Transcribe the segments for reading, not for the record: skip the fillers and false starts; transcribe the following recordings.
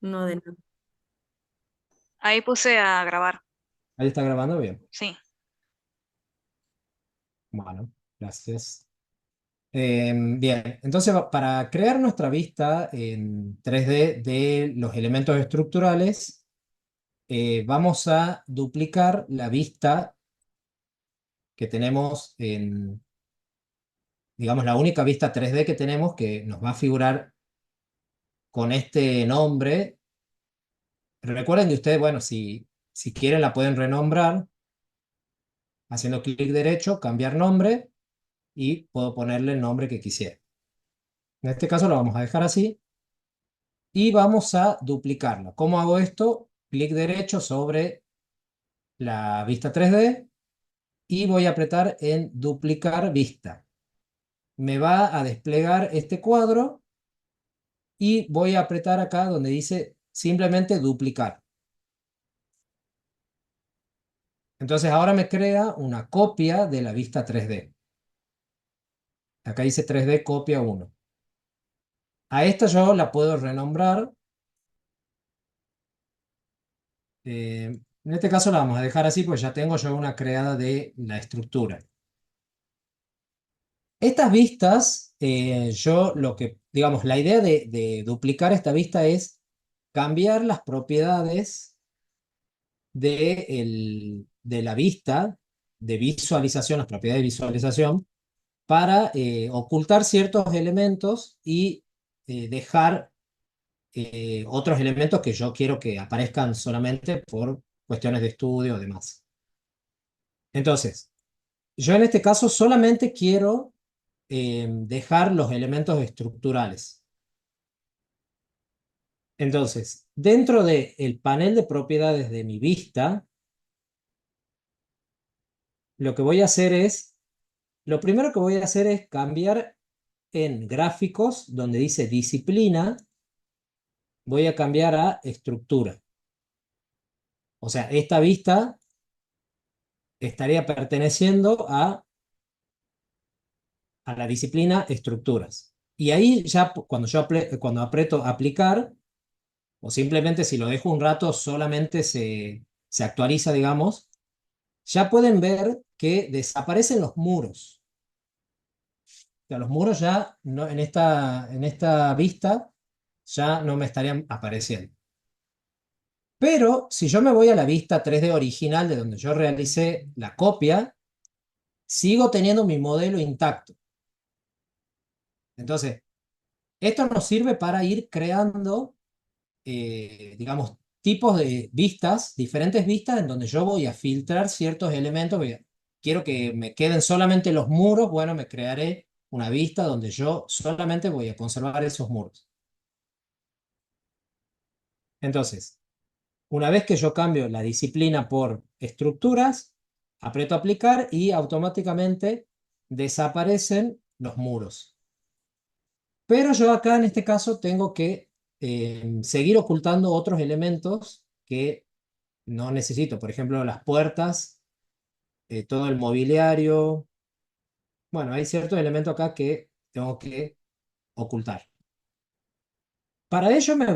No de nada. Ahí puse a grabar. Ahí está grabando bien. Sí. Bueno, gracias. Bien, entonces para crear nuestra vista en 3D de los elementos estructurales, vamos a duplicar la vista que tenemos en, digamos, la única vista 3D que tenemos que nos va a figurar con este nombre. Recuerden que ustedes, bueno, si quieren la pueden renombrar haciendo clic derecho, cambiar nombre y puedo ponerle el nombre que quisiera. En este caso lo vamos a dejar así y vamos a duplicarla. ¿Cómo hago esto? Clic derecho sobre la vista 3D y voy a apretar en duplicar vista. Me va a desplegar este cuadro y voy a apretar acá donde dice simplemente duplicar. Entonces ahora me crea una copia de la vista 3D. Acá dice 3D copia 1. A esta yo la puedo renombrar. En este caso la vamos a dejar así porque ya tengo yo una creada de la estructura. Estas vistas, yo lo que, digamos, la idea de duplicar esta vista es cambiar las propiedades de la vista, de visualización, las propiedades de visualización, para ocultar ciertos elementos y dejar otros elementos que yo quiero que aparezcan solamente por cuestiones de estudio o demás. Entonces, yo en este caso solamente quiero dejar los elementos estructurales. Entonces, dentro del panel de propiedades de mi vista, lo que voy a hacer es, lo primero que voy a hacer es cambiar en gráficos, donde dice disciplina, voy a cambiar a estructura. O sea, esta vista estaría perteneciendo a la disciplina estructuras. Y ahí ya cuando cuando aprieto aplicar, o simplemente si lo dejo un rato, solamente se actualiza, digamos, ya pueden ver que desaparecen los muros. O sea, los muros ya no, en esta vista ya no me estarían apareciendo. Pero si yo me voy a la vista 3D original de donde yo realicé la copia, sigo teniendo mi modelo intacto. Entonces, esto nos sirve para ir creando, digamos, tipos de vistas, diferentes vistas en donde yo voy a filtrar ciertos elementos. Quiero que me queden solamente los muros, bueno, me crearé una vista donde yo solamente voy a conservar esos muros. Entonces, una vez que yo cambio la disciplina por estructuras, aprieto aplicar y automáticamente desaparecen los muros. Pero yo acá en este caso tengo que seguir ocultando otros elementos que no necesito. Por ejemplo, las puertas, todo el mobiliario. Bueno, hay ciertos elementos acá que tengo que ocultar. Para ello me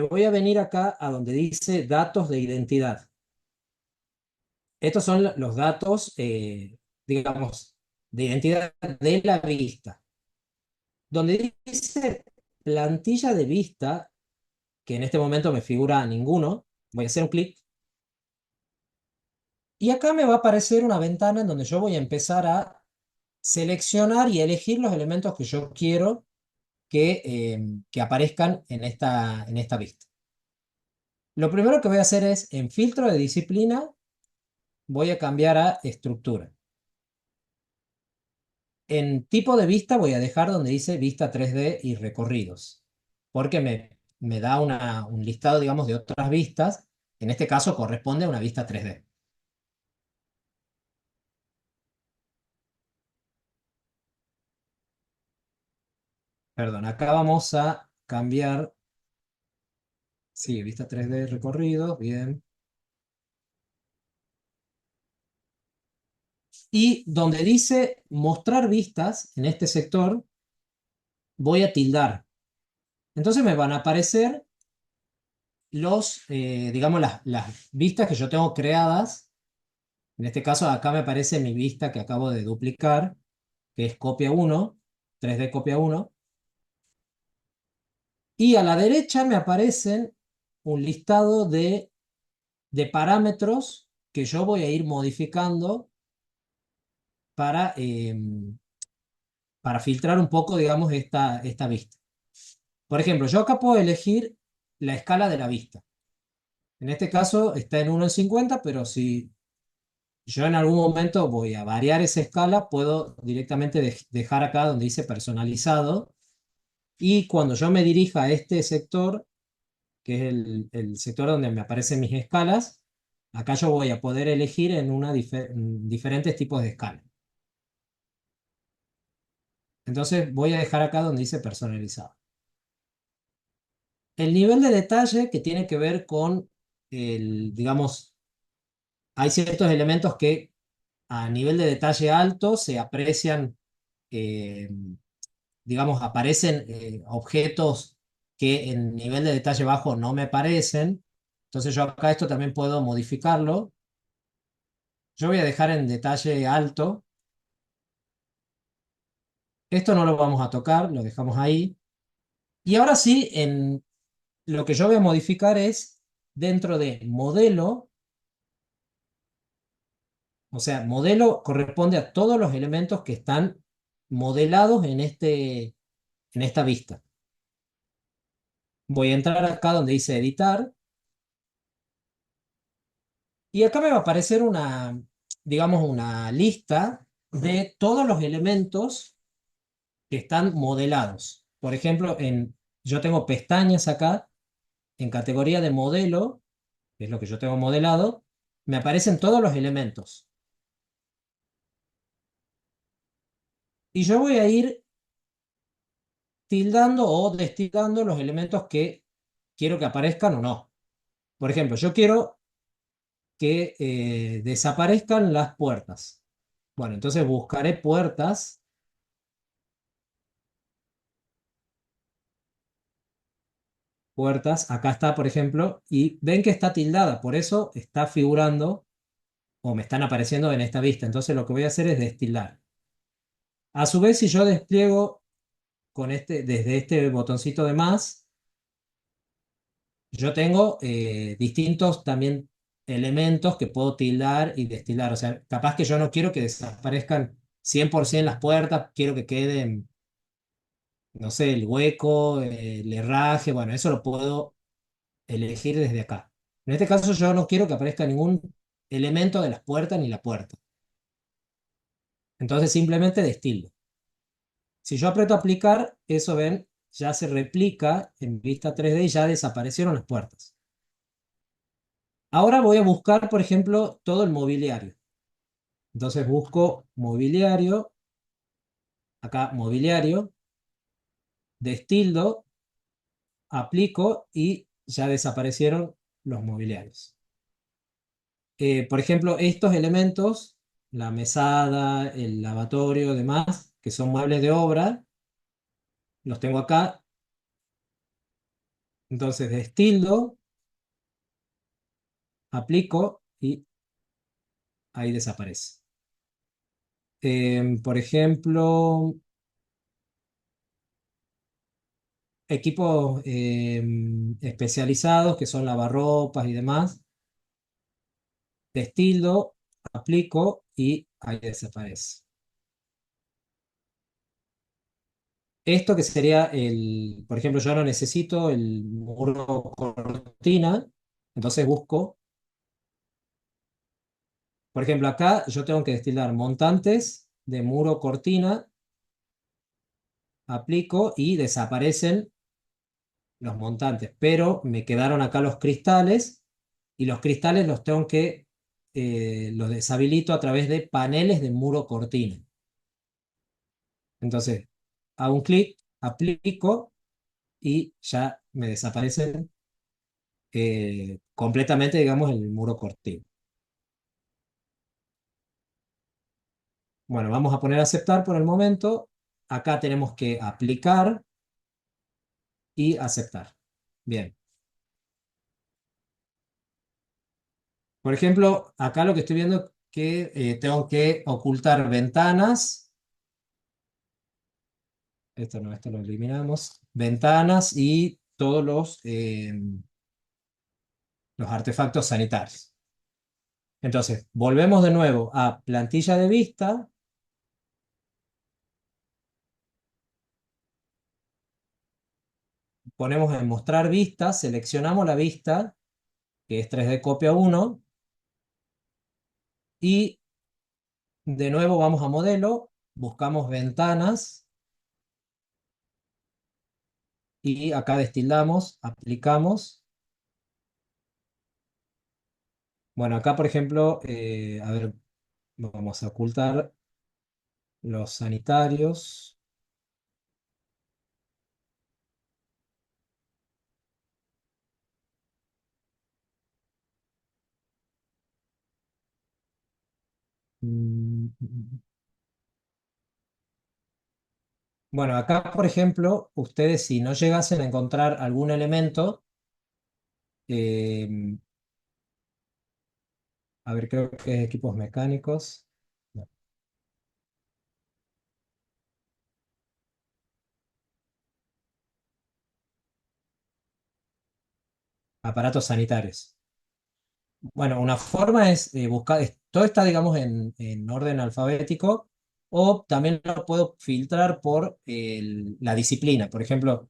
voy a venir acá a donde dice datos de identidad. Estos son los datos, digamos, de identidad de la vista. Donde dice plantilla de vista, que en este momento me figura ninguno, voy a hacer un clic. Y acá me va a aparecer una ventana en donde yo voy a empezar a seleccionar y elegir los elementos que yo quiero que aparezcan en esta vista. Lo primero que voy a hacer es, en filtro de disciplina, voy a cambiar a estructura. En tipo de vista voy a dejar donde dice vista 3D y recorridos, porque me da un listado, digamos, de otras vistas. En este caso corresponde a una vista 3D. Perdón, acá vamos a cambiar, sí, vista 3D recorridos, bien. Y donde dice mostrar vistas, en este sector, voy a tildar. Entonces me van a aparecer digamos, las vistas que yo tengo creadas. En este caso, acá me aparece mi vista que acabo de duplicar, que es copia uno, 3D copia uno. Y a la derecha me aparecen un listado de parámetros que yo voy a ir modificando para, para filtrar un poco, digamos, esta vista. Por ejemplo, yo acá puedo elegir la escala de la vista. En este caso está en 1:50, pero si yo en algún momento voy a variar esa escala, puedo directamente dejar acá donde dice personalizado. Y cuando yo me dirija a este sector, que es el sector donde me aparecen mis escalas, acá yo voy a poder elegir en diferentes tipos de escala. Entonces voy a dejar acá donde dice personalizado. El nivel de detalle que tiene que ver con digamos, hay ciertos elementos que a nivel de detalle alto se aprecian, eh, digamos, aparecen objetos que en nivel de detalle bajo no me aparecen. Entonces yo acá esto también puedo modificarlo. Yo voy a dejar en detalle alto. Esto no lo vamos a tocar, lo dejamos ahí. Y ahora sí, lo que yo voy a modificar es dentro de modelo. O sea, modelo corresponde a todos los elementos que están modelados en esta vista. Voy a entrar acá donde dice editar y acá me va a aparecer digamos, una lista de todos los elementos que están modelados. Por ejemplo, yo tengo pestañas acá en categoría de modelo, que es lo que yo tengo modelado, me aparecen todos los elementos. Y yo voy a ir tildando o destildando los elementos que quiero que aparezcan o no. Por ejemplo, yo quiero que desaparezcan las puertas. Bueno, entonces buscaré puertas, puertas, acá está, por ejemplo, y ven que está tildada, por eso está figurando o me están apareciendo en esta vista. Entonces lo que voy a hacer es destildar. A su vez, si yo despliego desde este botoncito de más, yo tengo distintos también elementos que puedo tildar y destilar. O sea, capaz que yo no quiero que desaparezcan 100% las puertas, quiero que queden, no sé, el hueco, el herraje, bueno, eso lo puedo elegir desde acá. En este caso yo no quiero que aparezca ningún elemento de las puertas ni la puerta. Entonces simplemente destildo. Si yo aprieto aplicar, eso ven, ya se replica en vista 3D y ya desaparecieron las puertas. Ahora voy a buscar, por ejemplo, todo el mobiliario. Entonces busco mobiliario, acá mobiliario, destildo, aplico y ya desaparecieron los mobiliarios. Por ejemplo, estos elementos, la mesada, el lavatorio, demás, que son muebles de obra, los tengo acá. Entonces destildo, aplico y ahí desaparece. Por ejemplo, equipos especializados que son lavarropas y demás. Destildo, aplico y ahí desaparece. Esto que sería por ejemplo, yo no necesito el muro cortina, entonces busco, por ejemplo, acá yo tengo que destilar montantes de muro cortina, aplico y desaparecen los montantes, pero me quedaron acá los cristales y los cristales los deshabilito a través de paneles de muro cortina. Entonces, hago un clic, aplico y ya me desaparecen completamente, digamos, el muro cortina. Bueno, vamos a poner a aceptar por el momento. Acá tenemos que aplicar y aceptar. Bien. Por ejemplo, acá lo que estoy viendo que tengo que ocultar ventanas. Esto no, esto lo eliminamos. Ventanas y todos los artefactos sanitarios. Entonces, volvemos de nuevo a plantilla de vista, ponemos en mostrar vista, seleccionamos la vista, que es 3D copia uno, y de nuevo vamos a modelo, buscamos ventanas, y acá destildamos, aplicamos. Bueno, acá por ejemplo, a ver, vamos a ocultar los sanitarios. Mm. Bueno, acá, por ejemplo, ustedes si no llegasen a encontrar algún elemento, eh, a ver, creo que es equipos mecánicos, no, aparatos sanitarios. Bueno, una forma es buscar, todo está, digamos, en orden alfabético, o también lo puedo filtrar por la disciplina. Por ejemplo,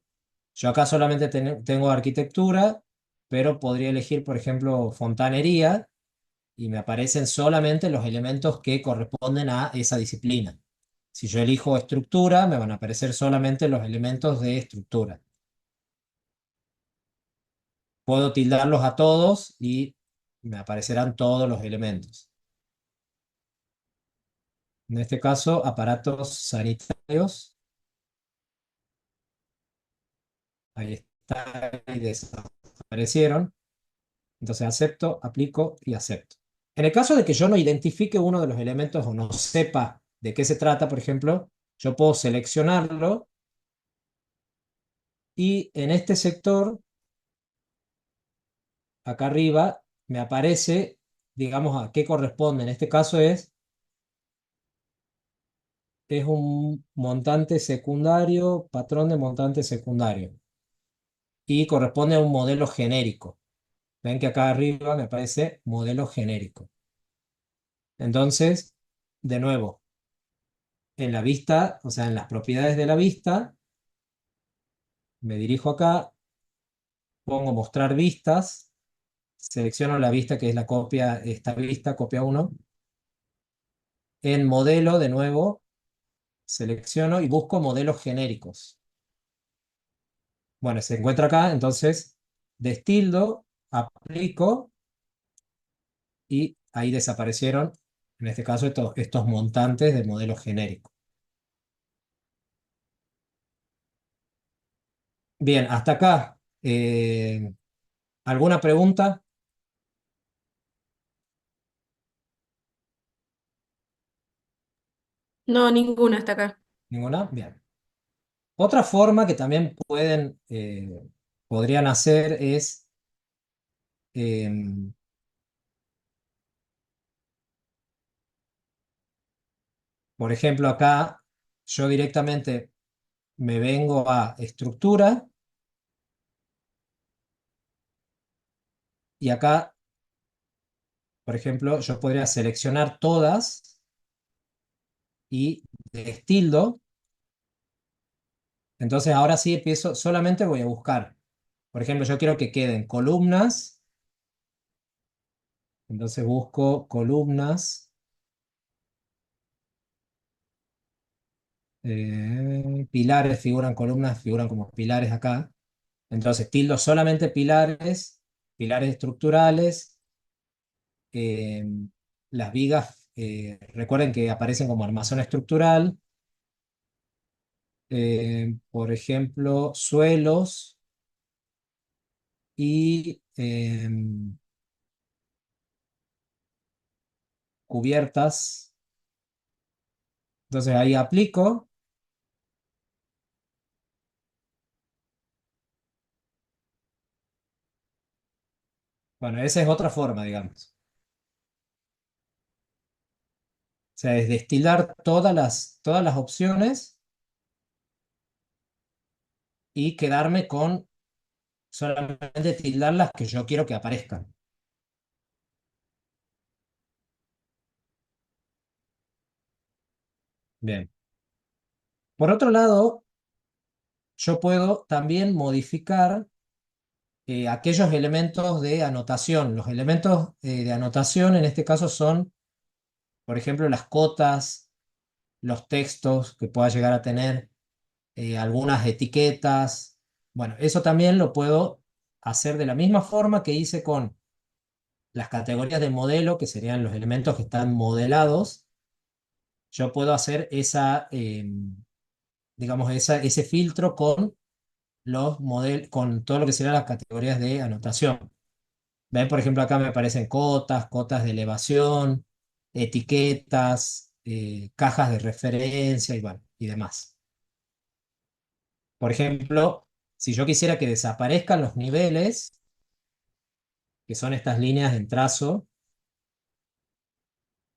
yo acá solamente tengo arquitectura, pero podría elegir, por ejemplo, fontanería, y me aparecen solamente los elementos que corresponden a esa disciplina. Si yo elijo estructura, me van a aparecer solamente los elementos de estructura. Puedo tildarlos a todos y me aparecerán todos los elementos. En este caso, aparatos sanitarios. Ahí está, y desaparecieron. Entonces acepto, aplico y acepto. En el caso de que yo no identifique uno de los elementos o no sepa de qué se trata, por ejemplo, yo puedo seleccionarlo y en este sector, acá arriba, me aparece, digamos, a qué corresponde. En este caso es un montante secundario, patrón de montante secundario, y corresponde a un modelo genérico. Ven que acá arriba me aparece modelo genérico. Entonces, de nuevo, en la vista, o sea, en las propiedades de la vista, me dirijo acá, pongo mostrar vistas, selecciono la vista que es la copia, esta vista, copia uno. En modelo, de nuevo, selecciono y busco modelos genéricos. Bueno, se encuentra acá, entonces destildo, aplico y ahí desaparecieron, en este caso, estos montantes de modelo genérico. Bien, hasta acá. ¿Alguna pregunta? No, ninguna hasta acá. ¿Ninguna? Bien. Otra forma que también podrían hacer es, em, por ejemplo, acá yo directamente me vengo a estructura y acá, por ejemplo, yo podría seleccionar todas y destildo. Entonces ahora sí empiezo, solamente voy a buscar. Por ejemplo, yo quiero que queden columnas, entonces busco columnas, pilares figuran columnas, figuran como pilares acá. Entonces tildo solamente pilares, pilares estructurales, eh, las vigas, recuerden que aparecen como armazón estructural, por ejemplo, suelos y cubiertas. Entonces ahí aplico. Bueno, esa es otra forma, digamos. sea, es destilar todas las opciones y quedarme con solamente tildar las que yo quiero que aparezcan. Bien. Por otro lado, yo puedo también modificar aquellos elementos de anotación. Los elementos de anotación en este caso son, por ejemplo, las cotas, los textos que pueda llegar a tener, algunas etiquetas. Bueno, eso también lo puedo hacer de la misma forma que hice con las categorías de modelo, que serían los elementos que están modelados. Yo puedo hacer digamos, ese filtro con con todo lo que serían las categorías de anotación. ¿Ven? Por ejemplo, acá me aparecen cotas, cotas de elevación, etiquetas, cajas de referencia y, bueno, y demás. Por ejemplo, si yo quisiera que desaparezcan los niveles, que son estas líneas en trazo,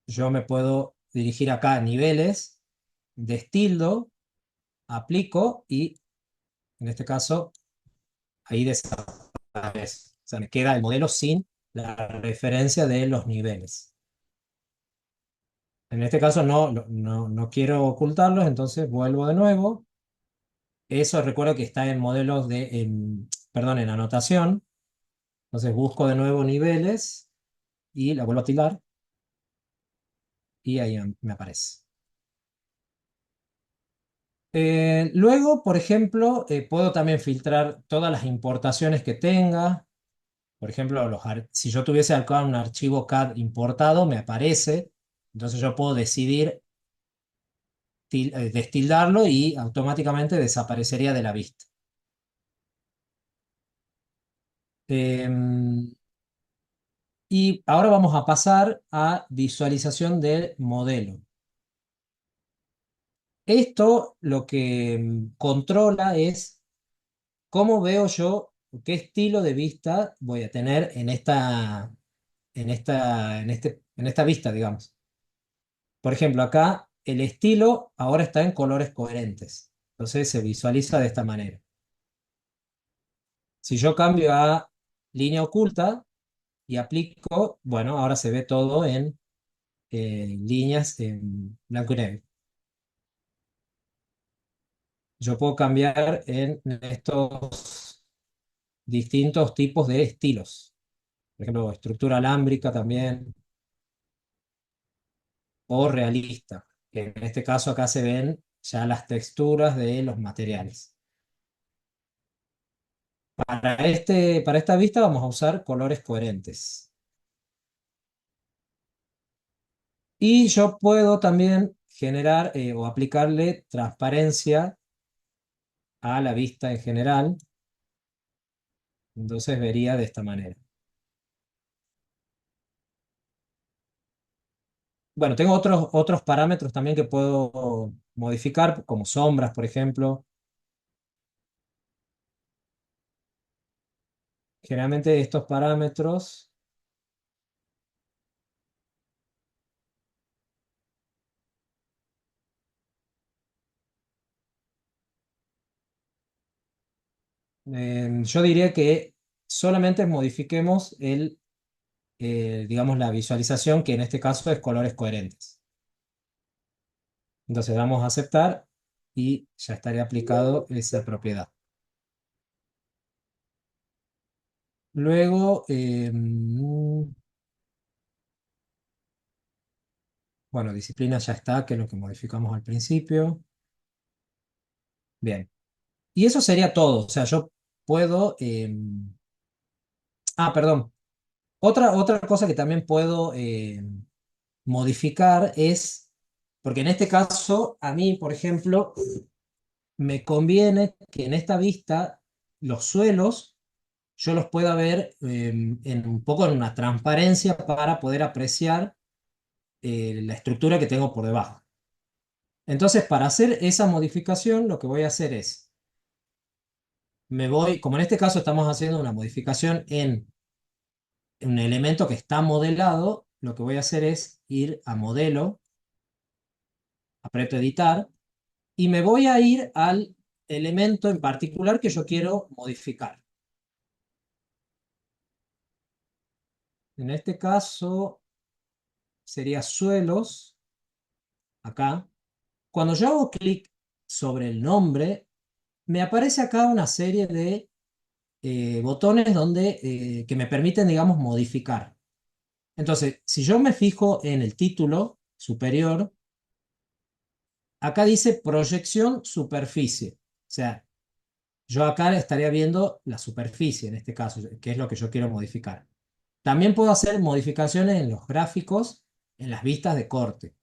yo me puedo dirigir acá a niveles, destildo, aplico y en este caso ahí desaparece. O sea, me queda el modelo sin la referencia de los niveles. En este caso no quiero ocultarlos, entonces vuelvo de nuevo. Eso recuerdo que está en modelos perdón, en anotación. Entonces busco de nuevo niveles y la vuelvo a tilar y ahí me aparece. Luego, por ejemplo, puedo también filtrar todas las importaciones que tenga. Por ejemplo, si yo tuviese acá un archivo CAD importado, me aparece. Entonces yo puedo decidir destildarlo y automáticamente desaparecería de la vista. Em, y ahora vamos a pasar a visualización del modelo. Esto lo que controla es cómo veo yo, qué estilo de vista voy a tener en esta vista, digamos. Por ejemplo, acá el estilo ahora está en colores coherentes. Entonces se visualiza de esta manera. Si yo cambio a línea oculta y aplico, bueno, ahora se ve todo en líneas en blanco y negro. Yo puedo cambiar en estos distintos tipos de estilos. Por ejemplo, estructura alámbrica también, o realista, que en este caso acá se ven ya las texturas de los materiales. Para esta vista vamos a usar colores coherentes. Y yo puedo también generar o aplicarle transparencia a la vista en general. Entonces vería de esta manera. Bueno, tengo otros parámetros también que puedo modificar, como sombras, por ejemplo. Generalmente estos parámetros, yo diría que solamente modifiquemos digamos, la visualización, que en este caso es colores coherentes. Entonces damos a aceptar y ya estaría aplicado esa propiedad. Luego, bueno, disciplina ya está, que es lo que modificamos al principio. Bien. Y eso sería todo. O sea, yo puedo... perdón. Otra cosa que también puedo modificar es, porque en este caso, a mí, por ejemplo, me conviene que en esta vista los suelos yo los pueda ver en un poco en una transparencia para poder apreciar la estructura que tengo por debajo. Entonces, para hacer esa modificación, lo que voy a hacer es, como en este caso estamos haciendo una modificación en un elemento que está modelado, lo que voy a hacer es ir a modelo aprieto editar y me voy a ir al elemento en particular que yo quiero modificar. En este caso sería suelos, acá. Cuando yo hago clic sobre el nombre, me aparece acá una serie de botones que me permiten, digamos, modificar. Entonces, si yo me fijo en el título superior, acá dice proyección superficie. O sea, yo acá estaría viendo la superficie en este caso, que es lo que yo quiero modificar. También puedo hacer modificaciones en los gráficos, en las vistas de corte.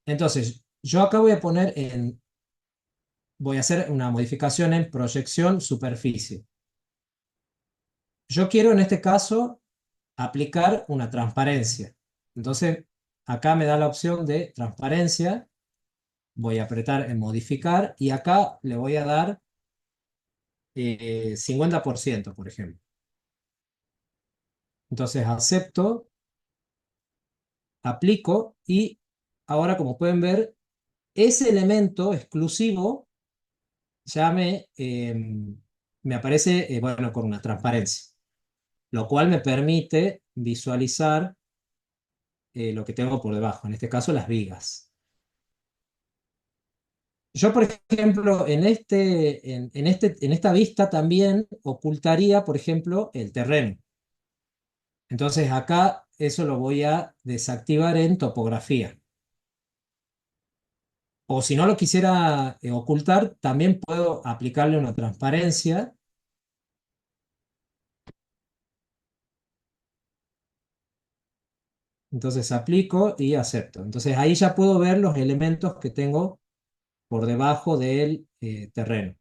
Entonces, yo acá voy a hacer una modificación en proyección superficie. Yo quiero en este caso aplicar una transparencia. Entonces, acá me da la opción de transparencia. Voy a apretar en modificar y acá le voy a dar 50%, por ejemplo. Entonces acepto, aplico y ahora, como pueden ver, ese elemento exclusivo ya me aparece, bueno, con una transparencia, lo cual me permite visualizar lo que tengo por debajo, en este caso las vigas. Yo, por ejemplo, en esta vista también ocultaría, por ejemplo, el terreno. Entonces acá eso lo voy a desactivar en topografía. O si no lo quisiera ocultar, también puedo aplicarle una transparencia. Entonces aplico y acepto. Entonces ahí ya puedo ver los elementos que tengo por debajo del terreno.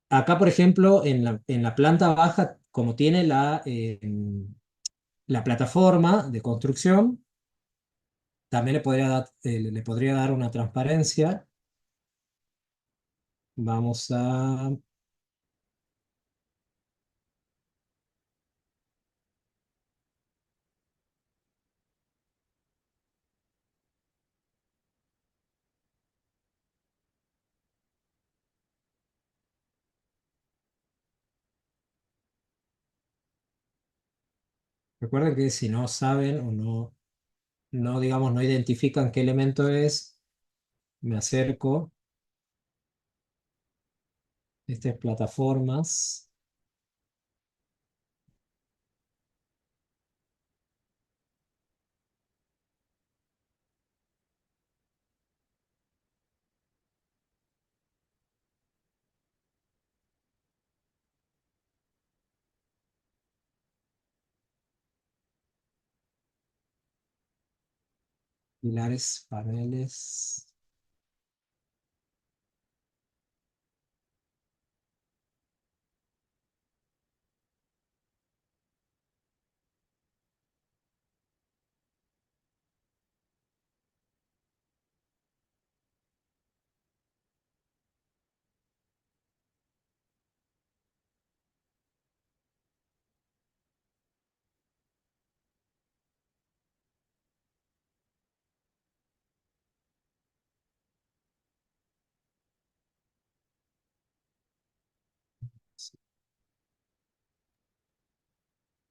Acá, por ejemplo, en la planta baja, como tiene la plataforma de construcción, también le podría dar una transparencia. Vamos a... Recuerden que si no saben o no, digamos, no identifican qué elemento es, me acerco. Estas plataformas, pilares, paneles.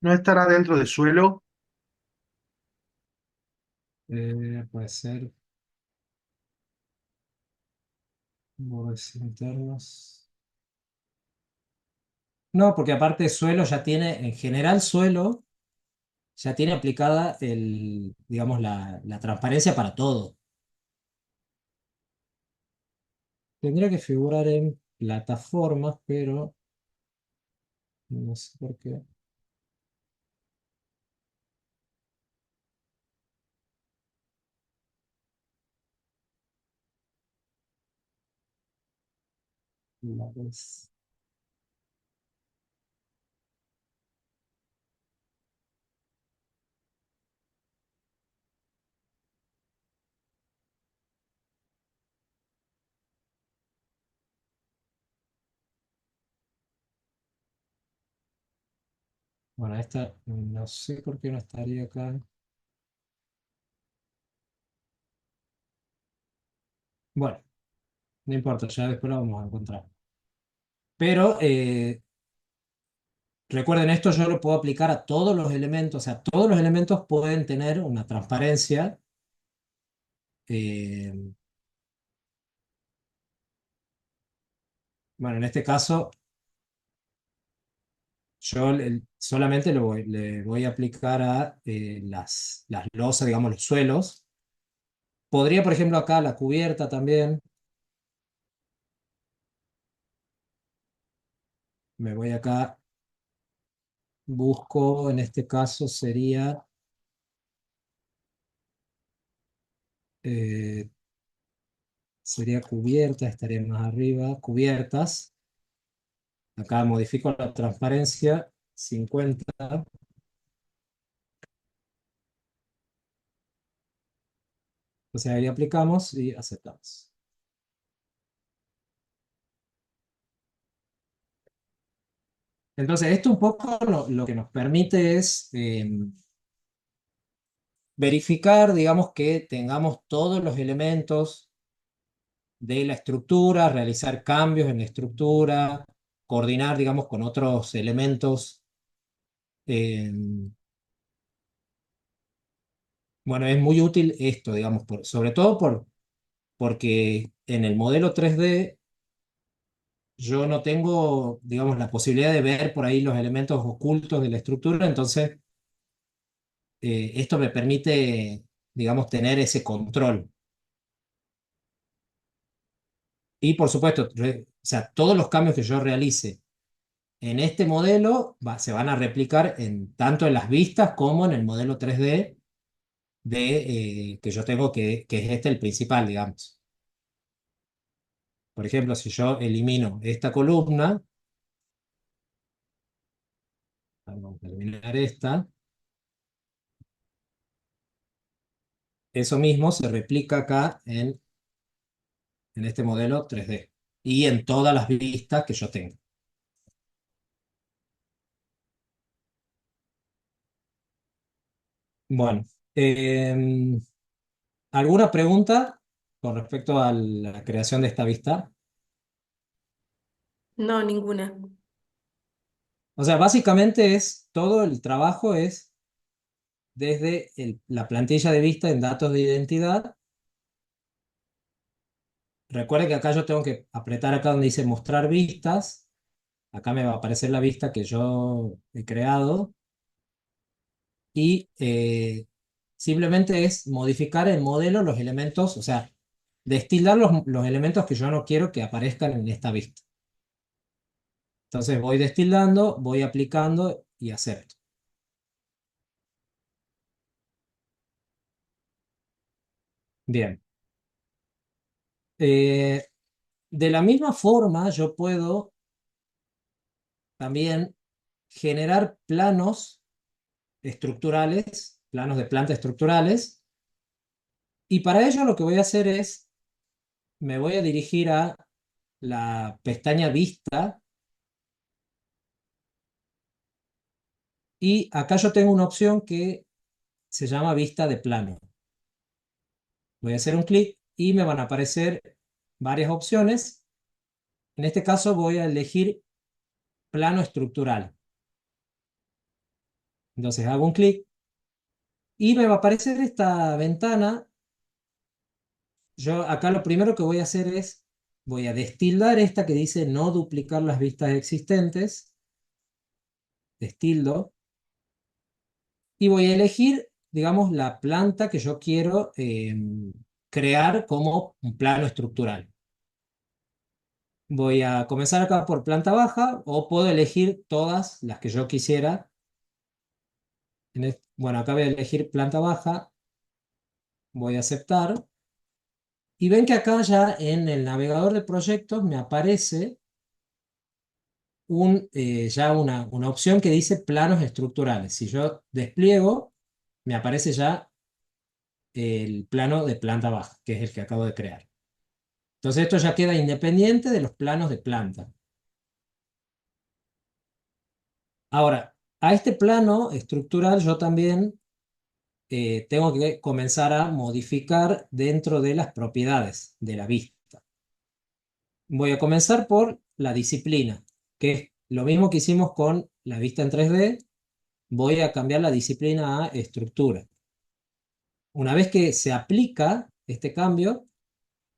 No estará dentro de suelo. Puede ser bordes internos. No, porque aparte suelo ya tiene, en general suelo ya tiene aplicada digamos, la transparencia para todo. Tendría que figurar en plataformas, pero no sé por qué. Pilares. Bueno, esta no sé por qué no estaría acá. Bueno, no importa, ya después lo vamos a encontrar. Pero recuerden, esto yo lo puedo aplicar a todos los elementos, o sea, todos los elementos pueden tener una transparencia. eh, bueno, en este caso, yo solamente le voy a aplicar a las losas, digamos, los suelos. Podría, por ejemplo, acá la cubierta también. Me voy acá, busco, en este caso eh, sería cubierta, estaría más arriba, cubiertas. Acá modifico la transparencia, 50. Entonces ahí aplicamos y aceptamos. Entonces esto un poco lo que nos permite es verificar, digamos, que tengamos todos los elementos de la estructura, realizar cambios en la estructura, coordinar, digamos, con otros elementos. eh, bueno, es muy útil esto, digamos, sobre todo porque en el modelo 3D yo no tengo, digamos, la posibilidad de ver por ahí los elementos ocultos de la estructura, entonces esto me permite, digamos, tener ese control. Y por supuesto, o sea, todos los cambios que yo realice en este modelo se van a replicar tanto en las vistas como en el modelo 3D que yo tengo, que es este el principal, digamos. Por ejemplo, si yo elimino esta columna, vamos a eliminar esta, eso mismo se replica acá en este modelo 3D y en todas las vistas que yo tengo. Bueno, em, ¿alguna pregunta con respecto a la creación de esta vista? No, ninguna. O sea, básicamente todo el trabajo es desde la plantilla de vista en datos de identidad. Recuerde que acá yo tengo que apretar acá donde dice mostrar vistas. Acá me va a aparecer la vista que yo he creado y simplemente es modificar el modelo, los elementos, o sea, destilar los elementos que yo no quiero que aparezcan en esta vista. Entonces voy destilando, voy aplicando y acepto. Bien. Eh, de la misma forma, yo puedo también generar planos estructurales, planos de planta estructurales, y para ello lo que voy a hacer es, me voy a dirigir a la pestaña Vista, y acá yo tengo una opción que se llama Vista de plano. Voy a hacer un clic y me van a aparecer varias opciones. En este caso voy a elegir plano estructural. Entonces hago un clic y me va a aparecer esta ventana. Yo acá lo primero que voy a hacer es, voy a destildar esta que dice no duplicar las vistas existentes, destildo, y voy a elegir, digamos, la planta que yo quiero crear como un plano estructural. Voy a comenzar acá por planta baja o puedo elegir todas las que yo quisiera. Bueno, acá voy a elegir planta baja, voy a aceptar. Y ven que acá ya en el navegador de proyectos me aparece ya una opción que dice planos estructurales. Si yo despliego, me aparece ya el plano de planta baja, que es el que acabo de crear. Entonces esto ya queda independiente de los planos de planta. Ahora, a este plano estructural yo también tengo que comenzar a modificar dentro de las propiedades de la vista. Voy a comenzar por la disciplina, que es lo mismo que hicimos con la vista en 3D. Voy a cambiar la disciplina a estructura. Una vez que se aplica este cambio,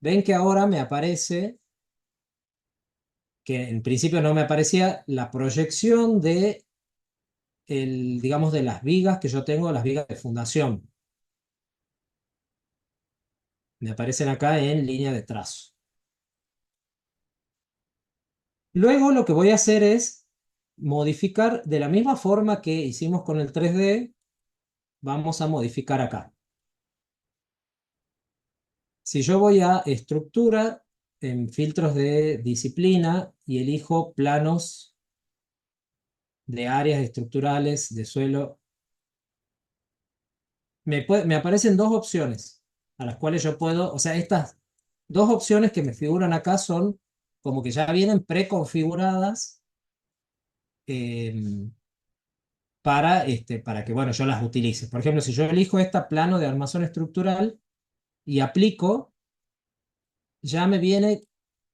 ven que ahora me aparece, que en principio no me aparecía, la proyección de, digamos, de las vigas que yo tengo, las vigas de fundación. Me aparecen acá en línea de trazo. Luego lo que voy a hacer es modificar de la misma forma que hicimos con el 3D, vamos a modificar acá. Si yo voy a estructura, en filtros de disciplina y elijo planos de áreas estructurales de suelo, me aparecen dos opciones a las cuales yo puedo, o sea, estas dos opciones que me figuran acá son como que ya vienen preconfiguradas para que, bueno, yo las utilice. Por ejemplo, si yo elijo este plano de armazón estructural y aplico, ya me viene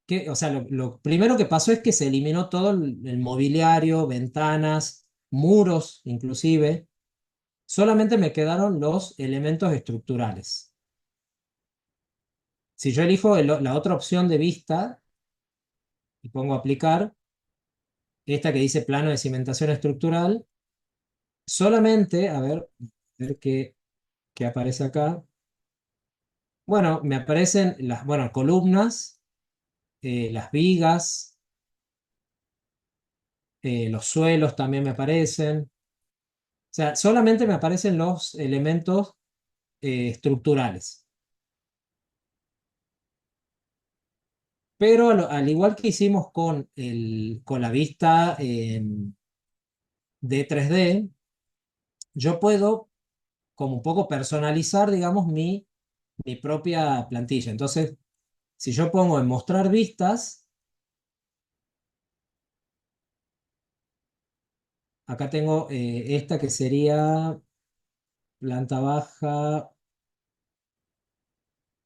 que, o sea, lo primero que pasó es que se eliminó todo el mobiliario, ventanas, muros inclusive. Solamente me quedaron los elementos estructurales. Si yo elijo la otra opción de vista y pongo aplicar, esta que dice plano de cimentación estructural, solamente, a ver qué aparece acá. Bueno, me aparecen las, bueno, columnas, las vigas, los suelos también me aparecen. O sea, solamente me aparecen los elementos estructurales. Pero al igual que hicimos con la vista de 3D, yo puedo como un poco personalizar, digamos, mi propia plantilla. Entonces, si yo pongo en mostrar vistas, acá tengo esta que sería planta baja.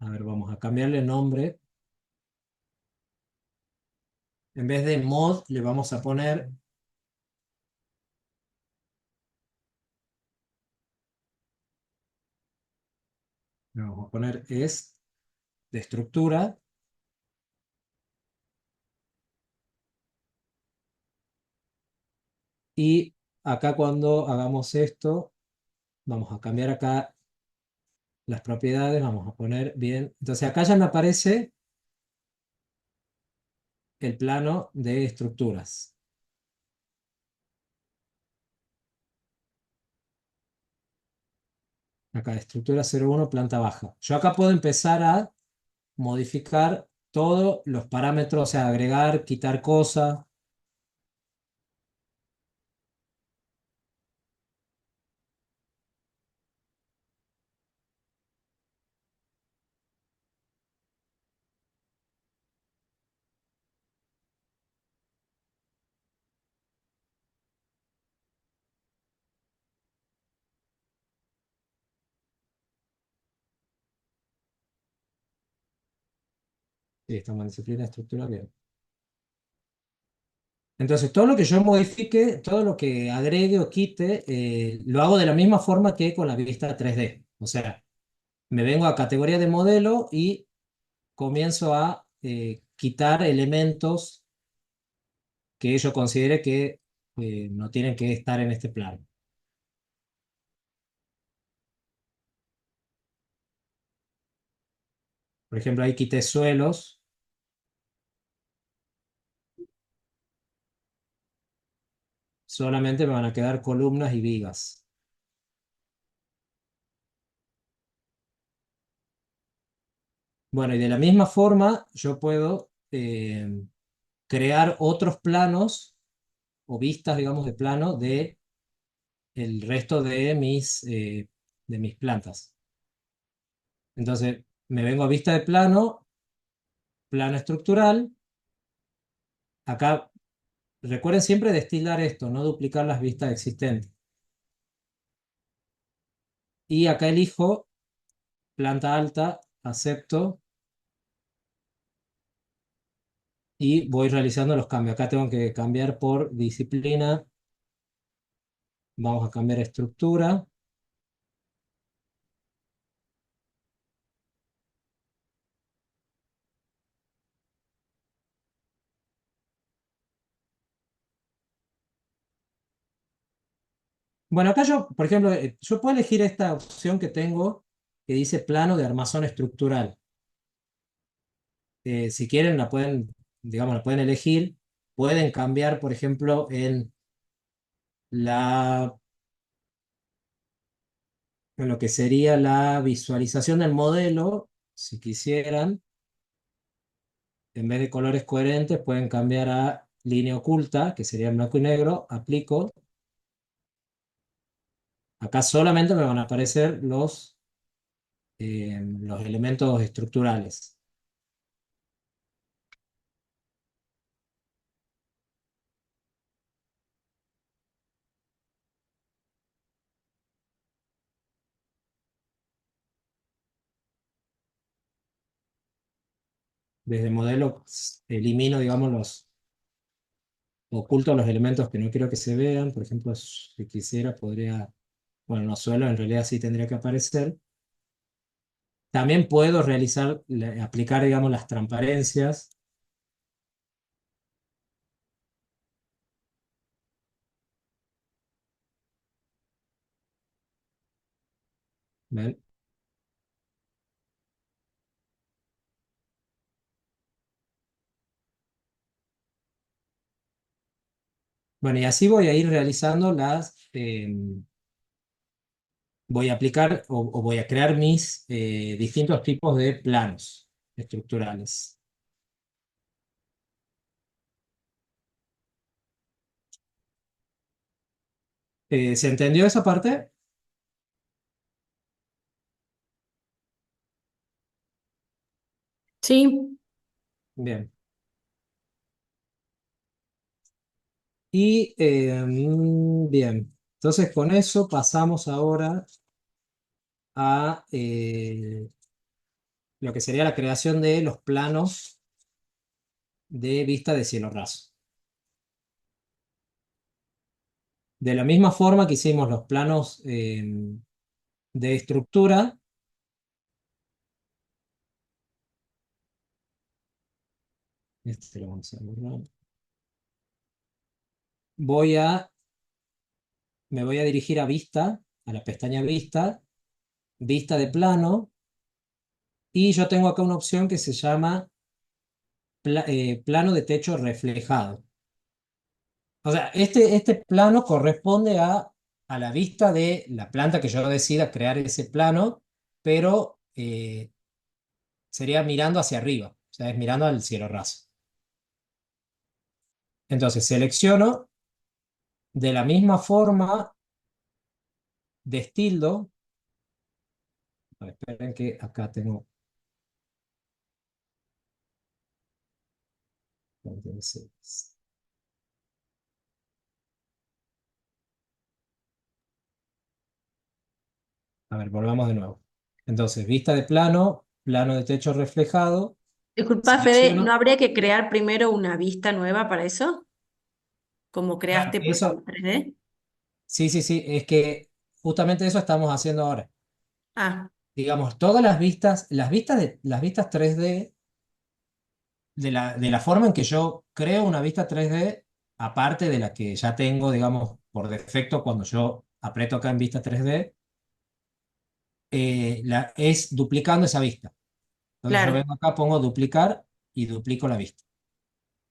A ver, vamos a cambiarle nombre. En vez de mod, le vamos a poner, es de estructura. Y acá cuando hagamos esto, vamos a cambiar acá las propiedades, vamos a poner bien. Entonces acá ya me aparece el plano de estructuras. Acá, estructura 01, planta baja. Yo acá puedo empezar a modificar todos los parámetros, o sea, agregar, quitar cosas. Sí, estamos en disciplina estructura, bien. Entonces, todo lo que yo modifique, todo lo que agregue o quite, lo hago de la misma forma que con la vista 3D. O sea, me vengo a categoría de modelo y comienzo a quitar elementos que yo considere que no tienen que estar en este plano. Por ejemplo, ahí quité suelos, solamente me van a quedar columnas y vigas. Bueno, y de la misma forma yo puedo crear otros planos o vistas, digamos, de plano de el resto de mis plantas. Entonces, me vengo a vista de plano, plano estructural. Acá, recuerden siempre destilar esto, no duplicar las vistas existentes. y acá elijo planta alta, acepto y voy realizando los cambios. Acá tengo que cambiar por disciplina, vamos a cambiar estructura. Bueno, acá yo, por ejemplo, yo puedo elegir esta opción que tengo que dice plano de armazón estructural. Si quieren, la pueden, digamos, la pueden elegir. Pueden cambiar, por ejemplo, la, en lo que sería la visualización del modelo, si quisieran, en vez de colores coherentes, pueden cambiar a línea oculta, que sería en blanco y negro. Aplico. Acá solamente me van a aparecer los elementos estructurales. Desde modelo elimino, digamos, oculto los elementos que no quiero que se vean. Por ejemplo, si quisiera, podría, bueno, no suelo, en realidad sí tendría que aparecer. También puedo aplicar, digamos, las transparencias. ¿Ven? Bueno, y así voy a ir realizando voy a aplicar o voy a crear mis distintos tipos de planos estructurales. ¿Se entendió esa parte? Sí, Bien. Y bien, entonces con eso pasamos ahora a lo que sería la creación de los planos de vista de cielo raso. De la misma forma que hicimos los planos de estructura, este lo vamos a borrar. Voy a, Me voy a dirigir a vista, a la pestaña vista, vista de plano, y yo tengo acá una opción que se llama plano de techo reflejado. O sea, este plano corresponde a la vista de la planta que yo decida crear ese plano, pero sería mirando hacia arriba, o sea, es mirando al cielo raso. Entonces selecciono de la misma forma, destildo. A ver, esperen que acá tengo. Entonces, a ver, volvamos de nuevo. Entonces, vista de plano, plano de techo reflejado, disculpa, Fede, ¿no selecciono. habría que crear primero una vista nueva para eso? Como Claro, creaste eso, 3D. sí, sí, sí, es que justamente eso estamos haciendo ahora. Ah, Digamos, todas las vistas 3D, de la forma en que yo creo una vista 3D, aparte de la que ya tengo, digamos, por defecto cuando yo aprieto acá en vista 3D, es duplicando esa vista. Entonces yo claro, vengo acá, pongo duplicar y duplico la vista.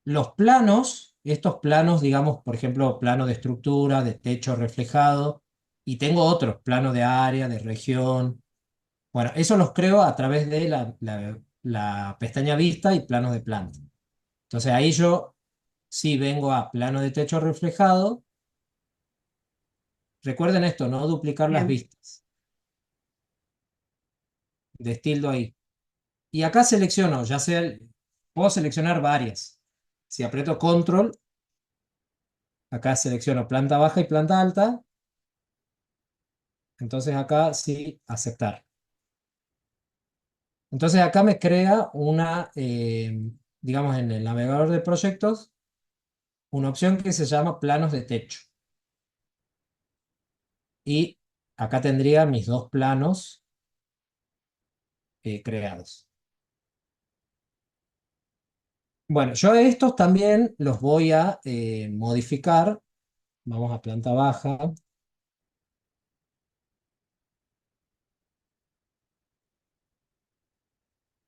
Los planos, estos planos, digamos, por ejemplo, plano de estructura, de techo reflejado, y tengo otros, plano de área, de región. Bueno, eso los creo a través de la pestaña vista y planos de planta. Entonces ahí yo sí vengo a plano de techo reflejado. Recuerden esto, no duplicar las bien. vistas. Destildo ahí. Y acá selecciono, puedo seleccionar varias. Si aprieto control, acá selecciono planta baja y planta alta. Entonces acá sí, aceptar. Entonces acá me crea digamos, en el navegador de proyectos, una opción que se llama planos de techo. Y acá tendría mis dos planos creados. Bueno, yo a estos también los voy a modificar. Vamos a planta baja.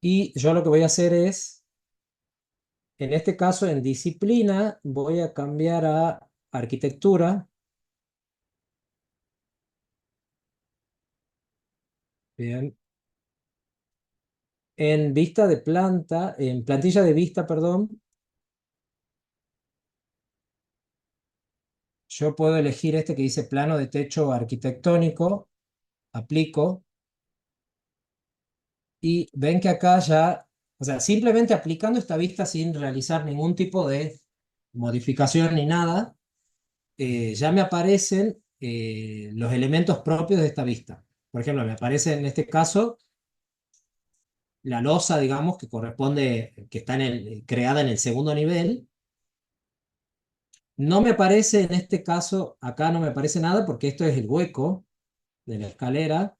Y yo lo que voy a hacer es, en este caso en disciplina, voy a cambiar a arquitectura. Bien. En vista de planta, en plantilla de vista, perdón, yo puedo elegir este que dice plano de techo arquitectónico, aplico, y ven que acá ya, o sea, simplemente aplicando esta vista sin realizar ningún tipo de modificación ni nada, ya me aparecen los elementos propios de esta vista. Por ejemplo, me aparece en este caso la losa, digamos, que corresponde, que está creada en el segundo nivel. No me aparece en este caso, acá no me aparece nada porque esto es el hueco de la escalera.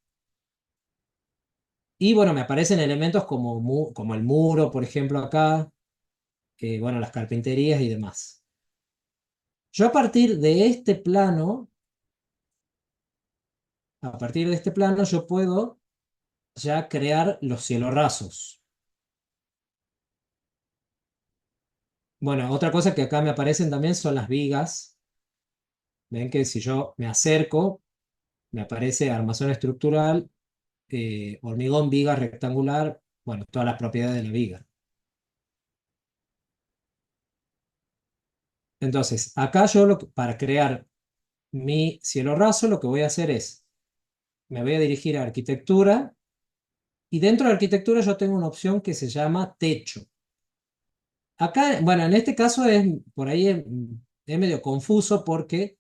Y bueno, me aparecen elementos como el muro, por ejemplo, acá, bueno, las carpinterías y demás. Yo a partir de este plano, yo puedo ya crear los cielorrasos. Bueno, otra cosa que acá me aparecen también son las vigas. Ven que si yo me acerco, me aparece armazón estructural, hormigón, viga rectangular, bueno, todas las propiedades de la viga. Entonces, acá yo para crear mi cielo raso, lo que voy a hacer es, me voy a dirigir a arquitectura y dentro de arquitectura yo tengo una opción que se llama techo. Acá, bueno, en este caso por ahí es medio confuso porque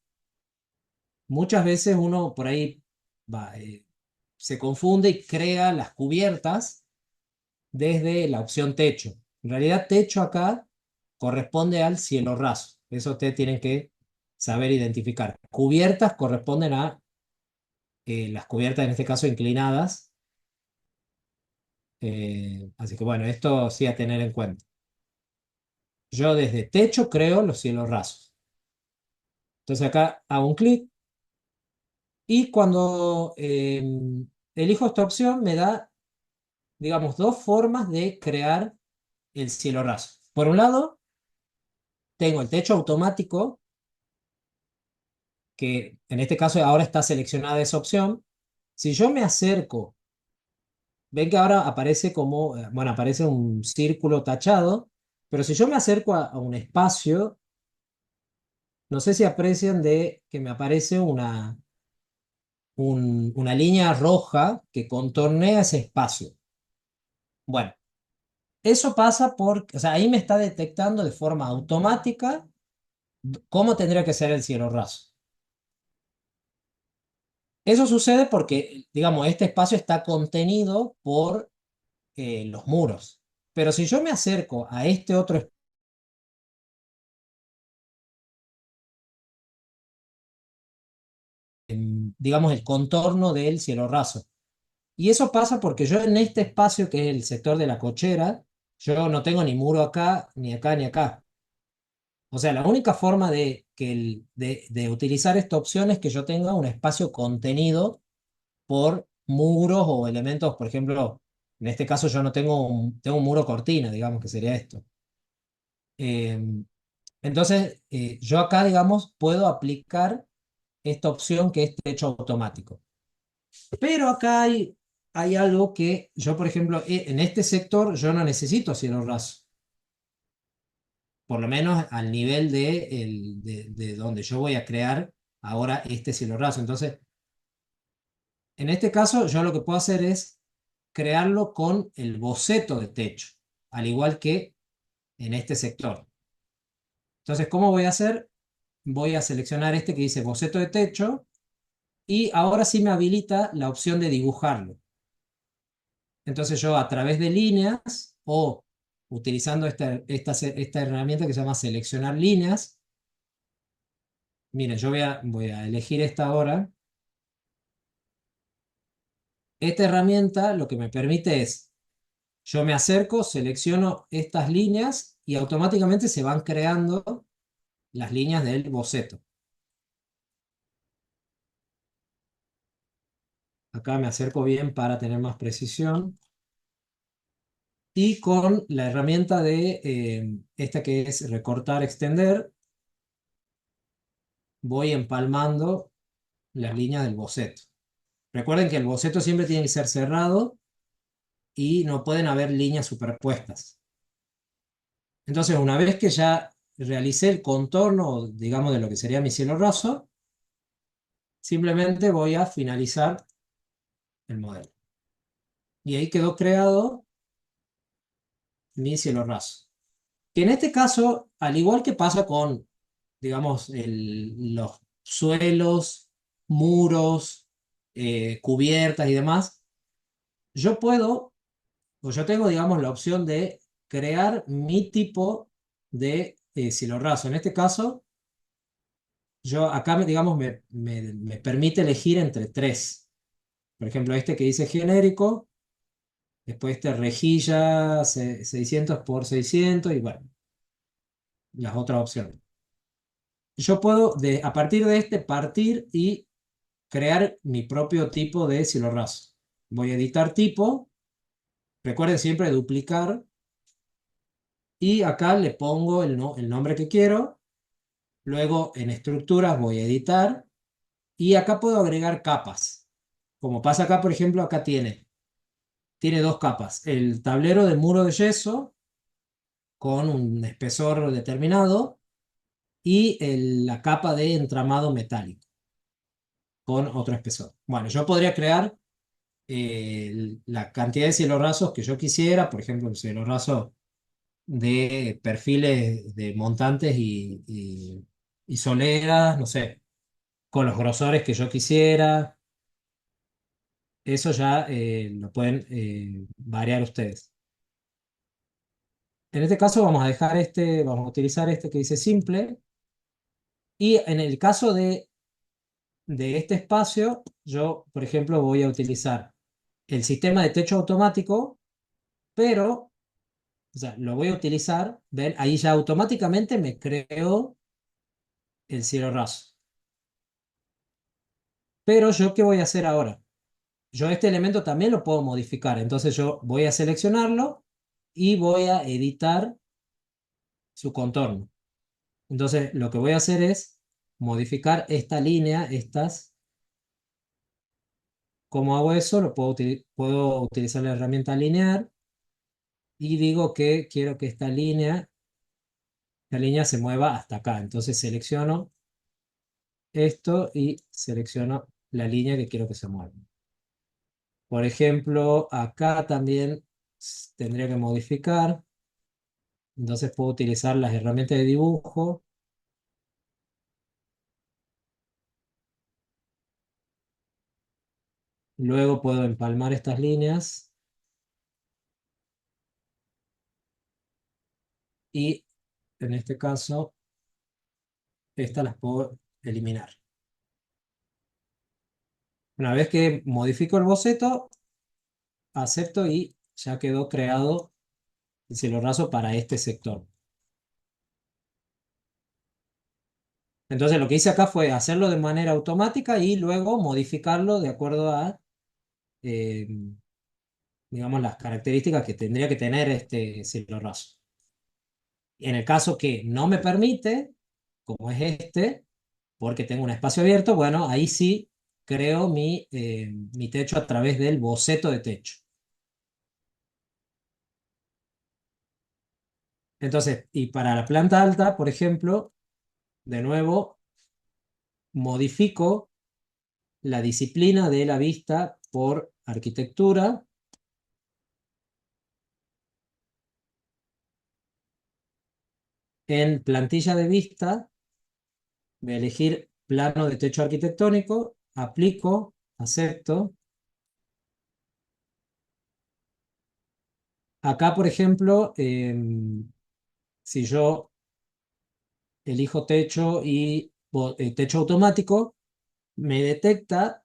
muchas veces uno por ahí se confunde y crea las cubiertas desde la opción techo. En realidad, techo acá corresponde al cielo raso. Eso ustedes tienen que saber identificar. Cubiertas corresponden a las cubiertas, en este caso, inclinadas. Así que bueno, esto sí a tener en cuenta. Yo desde techo creo los cielos rasos. Entonces acá hago un clic y cuando elijo esta opción me da, digamos, dos formas de crear el cielo raso. Por un lado, tengo el techo automático, que en este caso ahora está seleccionada esa opción. Si yo me acerco, ven que ahora aparece bueno, aparece un círculo tachado, pero si yo me acerco a un espacio, no sé si aprecian de que me aparece una línea roja que contornea ese espacio. Bueno, eso pasa porque, o sea, ahí me está detectando de forma automática cómo tendría que ser el cielo raso. Eso sucede porque, digamos, este espacio está contenido por los muros. Pero si yo me acerco a este otro espacio, digamos, el contorno del cielo raso. Y eso pasa porque yo en este espacio, que es el sector de la cochera, yo no tengo ni muro acá, ni acá, ni acá. O sea, la única forma de utilizar esta opción es que yo tenga un espacio contenido por muros o elementos, por ejemplo, en este caso yo no tengo un muro cortina, digamos que sería esto. Eh, entonces, yo acá, digamos, puedo aplicar esta opción que es techo automático. Pero acá hay algo que yo, por ejemplo, en este sector yo no necesito cielo raso, por lo menos al nivel de donde yo voy a crear ahora este cielo raso. Entonces, en este caso, yo lo que puedo hacer es crearlo con el boceto de techo, al igual que en este sector. Entonces, ¿cómo voy a hacer? Voy a seleccionar este que dice boceto de techo y ahora sí me habilita la opción de dibujarlo. Entonces yo a través de líneas o utilizando esta herramienta que se llama seleccionar líneas, miren, yo voy a elegir esta ahora. Esta herramienta lo que me permite es, yo me acerco, selecciono estas líneas y automáticamente se van creando las líneas del boceto. Acá me acerco bien para tener más precisión. Y con la herramienta de esta que es recortar, extender, voy empalmando las líneas del boceto. Recuerden que el boceto siempre tiene que ser cerrado y no pueden haber líneas superpuestas. Entonces, una vez que ya realicé el contorno, digamos, de lo que sería mi cielo raso, simplemente voy a finalizar el modelo. Y ahí quedó creado mi cielo raso. Que en este caso, al igual que pasa con, digamos, los suelos, muros, cubiertas y demás, yo puedo, o yo tengo, digamos, la opción de crear mi tipo de cielo raso. En este caso, yo acá, digamos, me permite elegir entre tres. Por ejemplo, este que dice genérico, después este rejilla 600 por 600 y bueno, las otras opciones. Yo puedo, a partir de este, partir y crear mi propio tipo de cielo raso. Voy a editar tipo, recuerden siempre duplicar, y acá le pongo el nombre que quiero. Luego en estructuras voy a editar, y acá puedo agregar capas. Como pasa acá, por ejemplo, acá tiene dos capas. El tablero de muro de yeso con un espesor determinado y la capa de entramado metálico con otro espesor. Bueno, yo podría crear la cantidad de cielos rasos que yo quisiera, por ejemplo, un cielo raso de perfiles de montantes y soleras, no sé, con los grosores que yo quisiera. Eso ya lo pueden variar ustedes. En este caso vamos a dejar vamos a utilizar este que dice simple. Y en el caso de este espacio, yo, por ejemplo, voy a utilizar el sistema de techo automático, pero, o sea, lo voy a utilizar, ven, ahí ya automáticamente me creó el cielo raso. Pero yo, ¿qué voy a hacer ahora? Yo este elemento también lo puedo modificar, entonces yo voy a seleccionarlo y voy a editar su contorno. Entonces, lo que voy a hacer es modificar esta línea, estas. ¿Cómo hago eso? Puedo utilizar la herramienta linear y digo que quiero que esta línea se mueva hasta acá. Entonces selecciono esto y selecciono la línea que quiero que se mueva. Por ejemplo, acá también tendría que modificar. Entonces puedo utilizar las herramientas de dibujo. Luego puedo empalmar estas líneas y en este caso estas las puedo eliminar. Una vez que modifico el boceto, acepto y ya quedó creado el cielo raso para este sector. Entonces lo que hice acá fue hacerlo de manera automática y luego modificarlo de acuerdo a, eh, digamos, las características que tendría que tener este cielo raso. En el caso que no me permite, como es este, porque tengo un espacio abierto, bueno, ahí sí creo mi techo a través del boceto de techo. Entonces, y para la planta alta, por ejemplo, de nuevo, modifico la disciplina de la vista por arquitectura. En plantilla de vista voy a elegir plano de techo arquitectónico aplico, acepto. Acá, por ejemplo, si yo elijo techo y techo automático, me detecta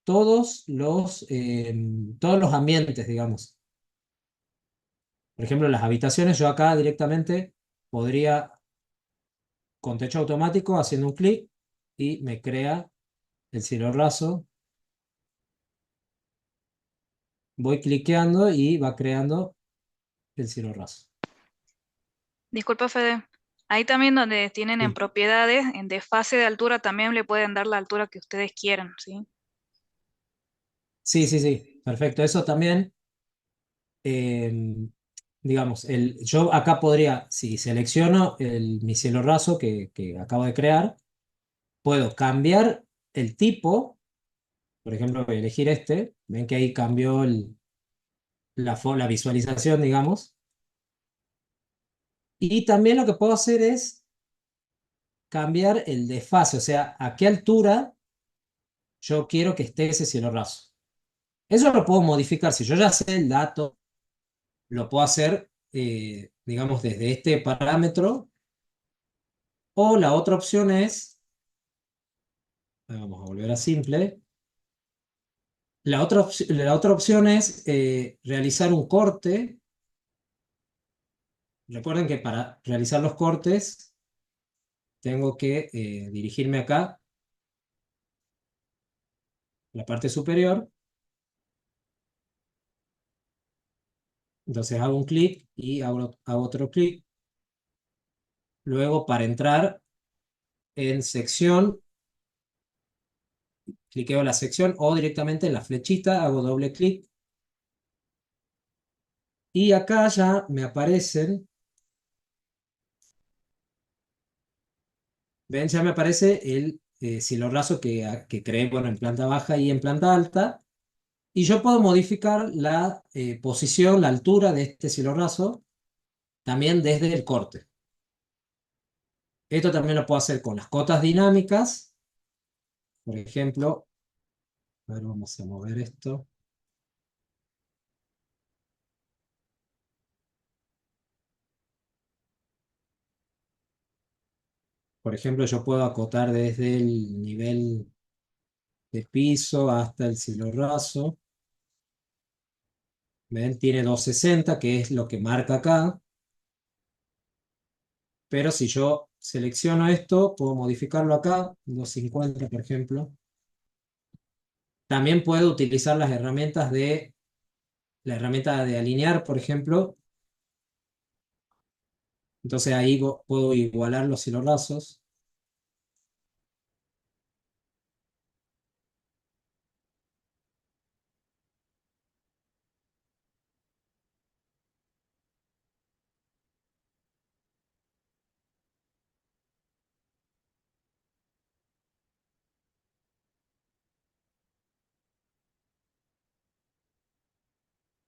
todos los ambientes, digamos. Por ejemplo, las habitaciones, yo acá directamente podría, con techo automático, haciendo un clic, y me crea el cielo raso. Voy cliqueando y va creando el cielo raso. Disculpa, Fede. Ahí también donde tienen en Sí, propiedades, en desfase de altura, también le pueden dar la altura que ustedes quieran, ¿sí? sí, sí, sí, perfecto. Eso también, digamos, yo acá podría, si selecciono mi cielo raso que acabo de crear, puedo cambiar el tipo. Por ejemplo, voy a elegir este. Ven que ahí cambió la visualización, digamos. Y también lo que puedo hacer es cambiar el desfase, o sea, a qué altura yo quiero que esté ese cielo raso. Eso lo puedo modificar. Si yo ya sé el dato, lo puedo hacer, digamos, desde este parámetro. O la otra opción es, vamos a volver a simple. La otra opción es realizar un corte. Recuerden que para realizar los cortes tengo que dirigirme acá, a la parte superior. Entonces hago un clic y hago otro clic. Luego, para entrar en sección, cliqueo la sección o directamente en la flechita, hago doble clic. Y acá ya me aparecen, ven, ya me aparece el cielo raso que creé, bueno, en planta baja y en planta alta. Y yo puedo modificar la posición, la altura de este cielo raso también desde el corte. Esto también lo puedo hacer con las cotas dinámicas. Por ejemplo, a ver, vamos a mover esto. Por ejemplo, yo puedo acotar desde el nivel de piso hasta el cielo raso. ¿Ven? Tiene 260, que es lo que marca acá. Pero si yo selecciono esto, puedo modificarlo acá, 250, por ejemplo. También puedo utilizar la herramienta de alinear, por ejemplo. Entonces ahí puedo igualar los cielos rasos.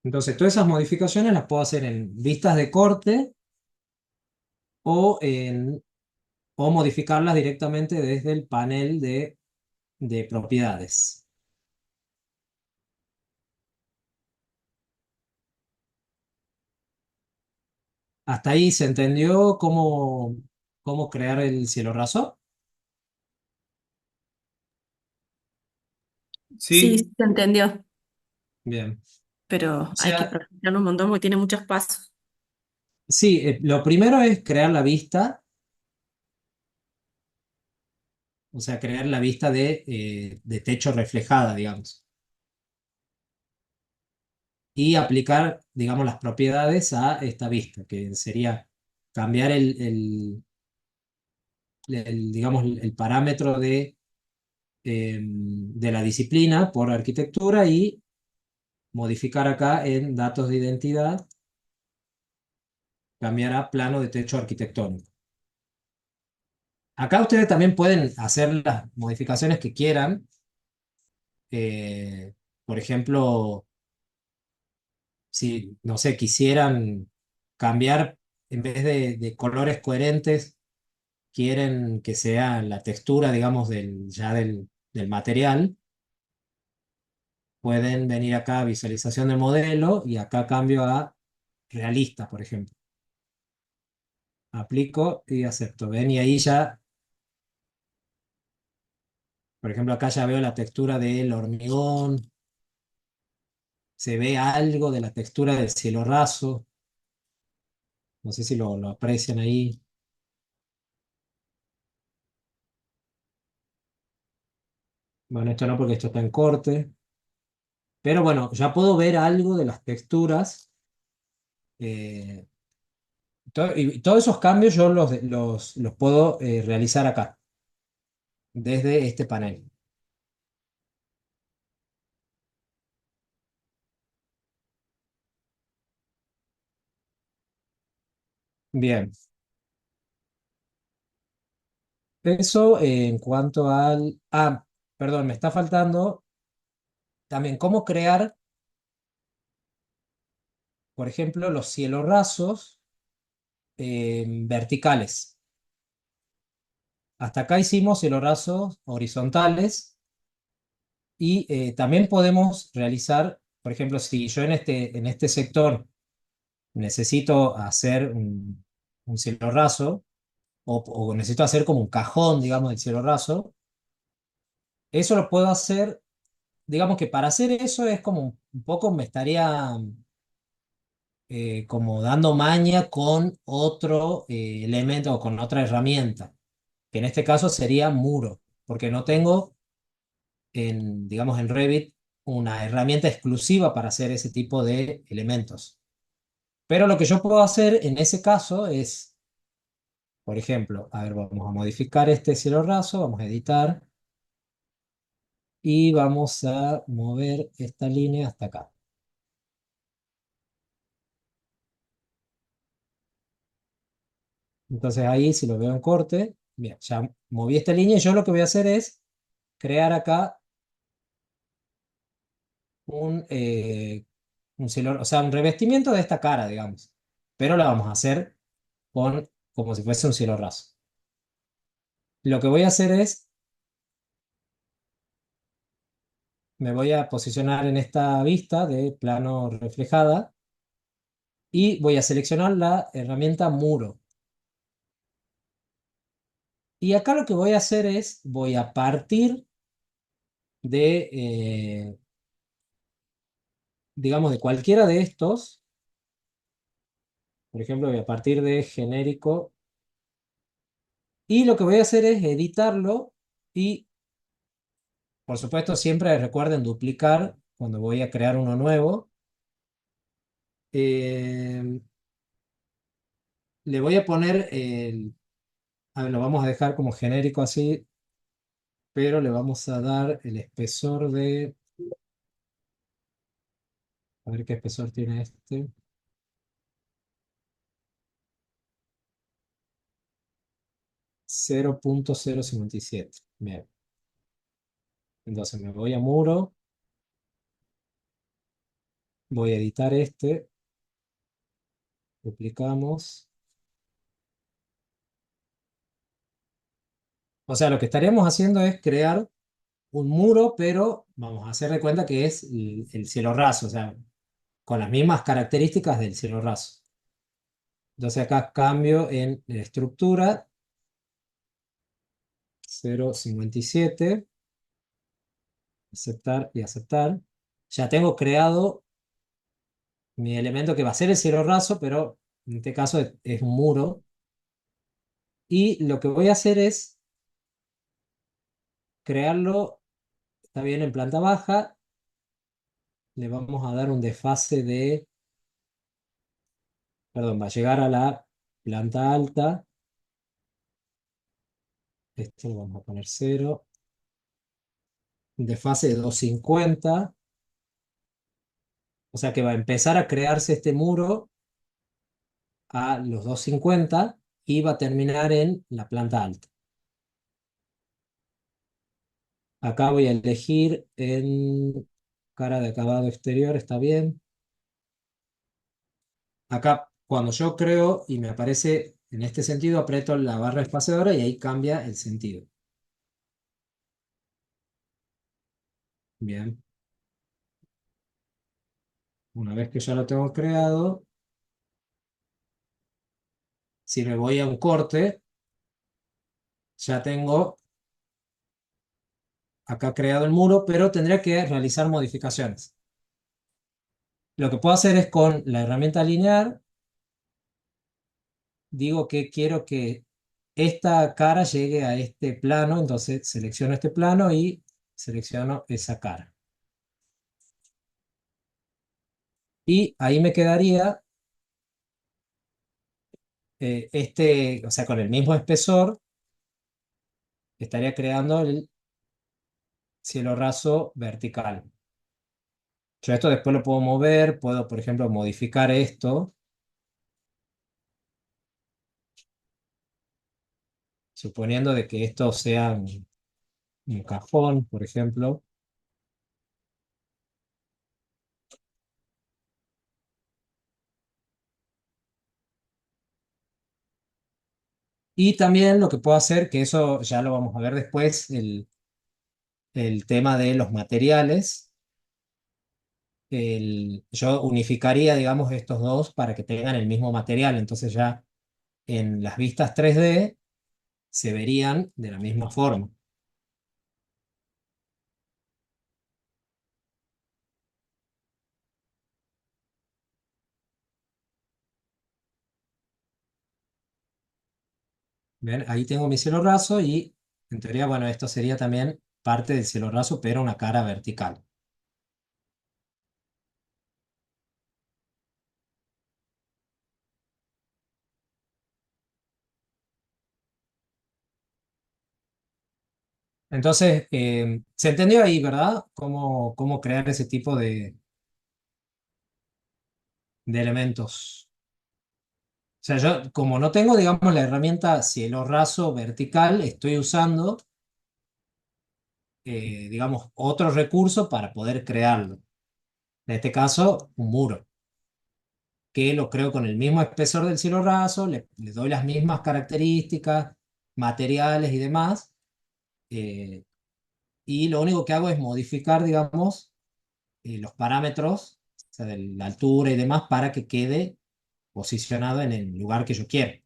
Entonces, todas esas modificaciones las puedo hacer en vistas de corte o, o modificarlas directamente desde el panel de propiedades. ¿Hasta ahí se entendió cómo crear el cielo raso? Sí, Sí, sí se entendió, Bien. pero O hay que sea, practicar un montón porque tiene muchos pasos. sí, lo primero es crear la vista, o sea, crear la vista de techo reflejada, digamos, y aplicar, digamos, las propiedades a esta vista, que sería cambiar digamos, el parámetro de la disciplina por arquitectura y modificar acá en datos de identidad, cambiar a plano de techo arquitectónico. Acá ustedes también pueden hacer las modificaciones que quieran. Por ejemplo, si, no sé, quisieran cambiar, en vez de colores coherentes, quieren que sea la textura, digamos, del material, pueden venir acá a visualización del modelo y acá cambio a realista, por ejemplo. Aplico y acepto. ¿Ven? Y ahí ya, por ejemplo, acá ya veo la textura del hormigón, se ve algo de la textura del cielo raso. No sé si lo aprecian ahí. Bueno, esto no porque esto está en corte. Pero bueno, ya puedo ver algo de las texturas. eh, y todos esos cambios yo los puedo realizar acá, desde este panel. Bien, eso en cuanto al... Ah, perdón, me está faltando también cómo crear, por ejemplo, los cielos rasos verticales. Hasta acá hicimos cielos rasos horizontales y también podemos realizar, por ejemplo, si yo en este sector necesito hacer un cielo raso o necesito hacer como un cajón, digamos, del cielo raso, eso lo puedo hacer, digamos que para hacer eso es como un poco me estaría como dando maña con otro elemento o con otra herramienta, que en este caso sería muro, porque no tengo digamos, en Revit una herramienta exclusiva para hacer ese tipo de elementos. Pero lo que yo puedo hacer en ese caso es, por ejemplo, a ver, vamos a modificar este cielo raso, vamos a editar y vamos a mover esta línea hasta acá. Entonces ahí, si lo veo en corte, bien, ya moví esta línea y yo lo que voy a hacer es crear acá un cielo, o sea, un revestimiento de esta cara, digamos. Pero la vamos a hacer como si fuese un cielo raso. Lo que voy a hacer es, me voy a posicionar en esta vista de plano reflejada y voy a seleccionar la herramienta muro. Y acá lo que voy a hacer es, voy a partir de, digamos, de cualquiera de estos. Por ejemplo, voy a partir de genérico. Y lo que voy a hacer es editarlo y, por supuesto, siempre recuerden duplicar cuando voy a crear uno nuevo. Eh, Le voy a poner a ver, lo vamos a dejar como genérico así, pero le vamos a dar el espesor de, a ver qué espesor tiene este, 0.057. Bien, entonces me voy a muro, voy a editar este, duplicamos. O sea, lo que estaríamos haciendo es crear un muro, pero vamos a hacer de cuenta que es el cielo raso, o sea, con las mismas características del cielo raso. Entonces acá cambio en la estructura 0.57, aceptar y aceptar. Ya tengo creado mi elemento que va a ser el cielo raso, pero en este caso es un muro. Y lo que voy a hacer es crearlo, está bien en planta baja, le vamos a dar un desfase de, perdón, va a llegar a la planta alta, esto lo vamos a poner 0, un desfase de 250, o sea que va a empezar a crearse este muro a los 250 y va a terminar en la planta alta. Acá voy a elegir en cara de acabado exterior, está bien. Acá, cuando yo creo y me aparece en este sentido, aprieto la barra espaciadora y ahí cambia el sentido. Bien. Una vez que ya lo tengo creado, si me voy a un corte, ya tengo acá creado el muro, pero tendría que realizar modificaciones. Lo que puedo hacer es con la herramienta lineal, digo que quiero que esta cara llegue a este plano, entonces selecciono este plano y selecciono esa cara. Y ahí me quedaría o sea, con el mismo espesor, estaría creando el cielo raso vertical. Yo esto después lo puedo mover, puedo, por ejemplo, modificar esto, suponiendo de que esto sea un cajón, por ejemplo. Y también lo que puedo hacer, que eso ya lo vamos a ver después, el tema de los materiales. Yo unificaría, digamos, estos dos para que tengan el mismo material. Entonces ya en las vistas 3D se verían de la misma forma. ¿Ven? Ahí tengo mi cielo raso y en teoría, bueno, esto sería también parte del cielo raso, pero una cara vertical. Entonces, se entendió ahí, ¿verdad? Cómo crear ese tipo de elementos. O sea, yo como no tengo, digamos, la herramienta cielo raso vertical, estoy usando, digamos, otro recurso para poder crearlo. En este caso, un muro, que lo creo con el mismo espesor del cielo raso, le doy las mismas características, materiales y demás, eh, y lo único que hago es modificar, digamos, los parámetros, o sea, de la altura y demás, para que quede posicionado en el lugar que yo quiero.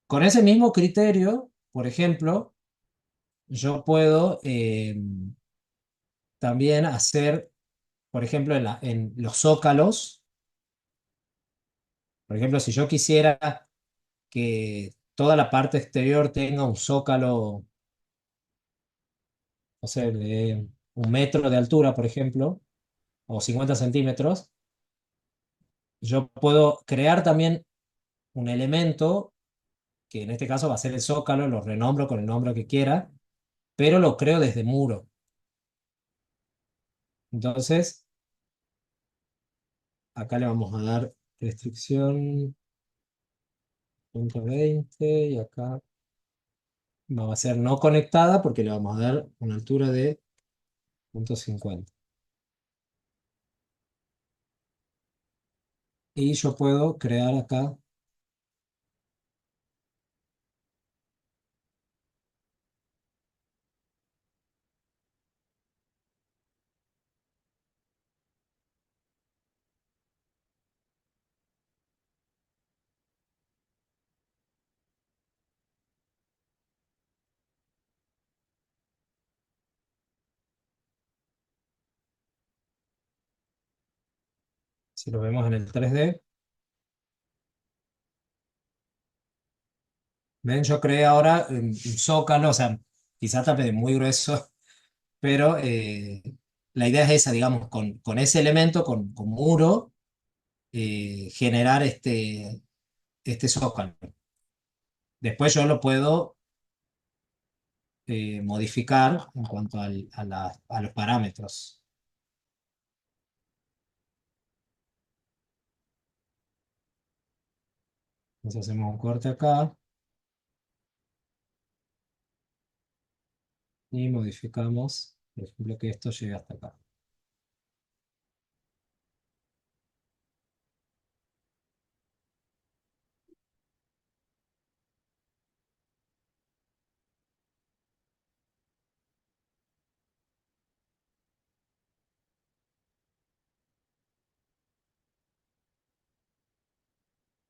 Con ese mismo criterio, por ejemplo, yo puedo también hacer, por ejemplo, en los zócalos, por ejemplo, si yo quisiera que toda la parte exterior tenga un zócalo, no sé, de 1 metro de altura, por ejemplo, o 50 centímetros, yo puedo crear también un elemento, que en este caso va a ser el zócalo, lo renombro con el nombre que quiera, pero lo creo desde muro. Entonces, acá le vamos a dar restricción 0.20 y acá va a ser no conectada porque le vamos a dar una altura de 0.50. Y yo puedo crear acá, si lo vemos en el 3D, ven, yo creé ahora un zócalo, o sea, quizás tape muy grueso, pero la idea es esa, digamos, con ese elemento, con muro, generar este zócalo. Después yo lo puedo modificar en cuanto a los parámetros. Entonces hacemos un corte acá y modificamos, por ejemplo, que esto llegue hasta acá.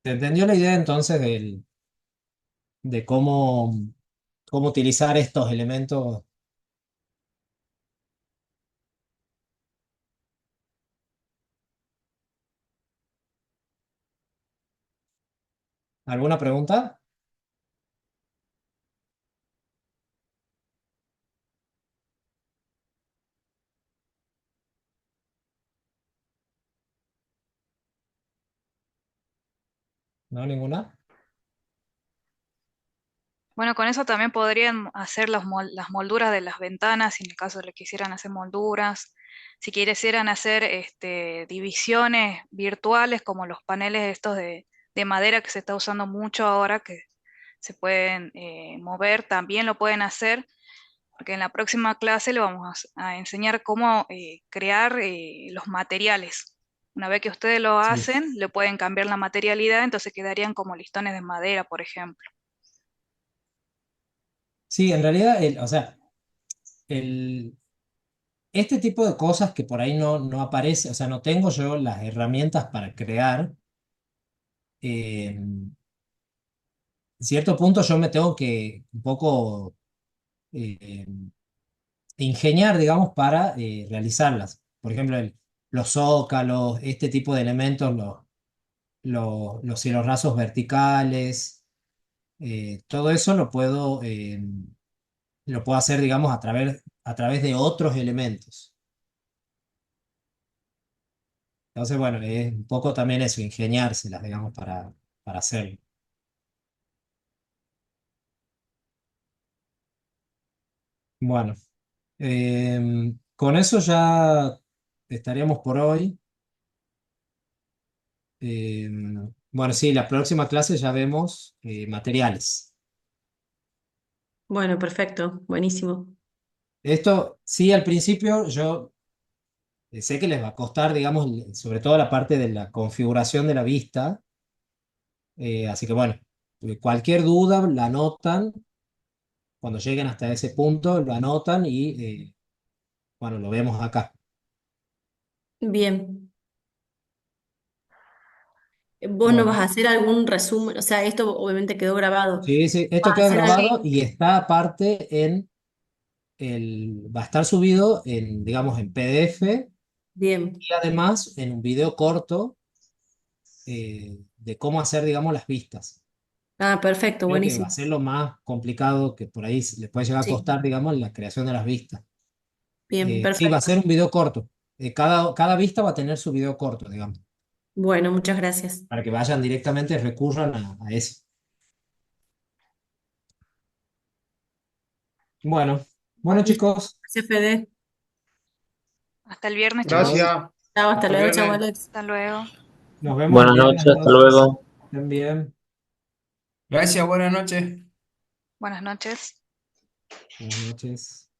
¿Se entendió la idea entonces de cómo utilizar estos elementos? ¿Alguna pregunta? ¿No? ¿Ninguna? Bueno, con eso también podrían hacer las molduras de las ventanas, si en el caso le quisieran hacer molduras. Si quisieran hacer divisiones virtuales, como los paneles estos de madera que se está usando mucho ahora, que se pueden mover, también lo pueden hacer, porque en la próxima clase le vamos a enseñar cómo crear los materiales. Una vez que ustedes lo Sí. hacen, le pueden cambiar la materialidad, entonces quedarían como listones de madera, por ejemplo. Sí, en realidad, o sea, el, este tipo de cosas que por ahí no aparece, o sea, no tengo yo las herramientas para crear, en cierto punto yo me tengo que un poco eh, ingeniar, digamos, para realizarlas. Por ejemplo, los zócalos, este tipo de elementos, los cielos rasos verticales, todo eso lo puedo hacer, digamos, a través de otros elementos. Entonces, bueno, es un poco también eso, ingeniárselas, digamos, para hacerlo. Bueno, con eso ya estaríamos por hoy. Bueno, sí, la próxima clase ya vemos materiales. Bueno, perfecto, buenísimo. Esto, sí, al principio yo sé que les va a costar, digamos, sobre todo la parte de la configuración de la vista. Así que bueno, cualquier duda la anotan. Cuando lleguen hasta ese punto, lo anotan y bueno, lo vemos acá. Bien. ¿Vos no vas Bueno, a hacer algún resumen? O sea, esto obviamente quedó grabado. sí, sí, esto ¿Vas a queda hacer algo? grabado y está aparte va a estar subido digamos, en PDF Bien. y además en un video corto de cómo hacer, digamos, las vistas. Ah, perfecto, Creo que va a buenísimo. ser lo más complicado que por ahí les puede llegar a Sí, costar, digamos, la creación de las vistas. bien, Sí, va a perfecto. ser un video corto. Cada vista va a tener su video corto, digamos, Bueno, muchas gracias. para que vayan directamente, recurran a eso. Bueno, bueno Listo. chicos, Gracias, Fede. Hasta el viernes, chicos. Gracias. Chao, hasta Hasta el luego, chao, viernes. Alex. Hasta luego. nos vemos el Buenas viernes noches, hasta entonces. luego. Estén bien. Gracias, buenas noches. Buenas noches. Buenas noches.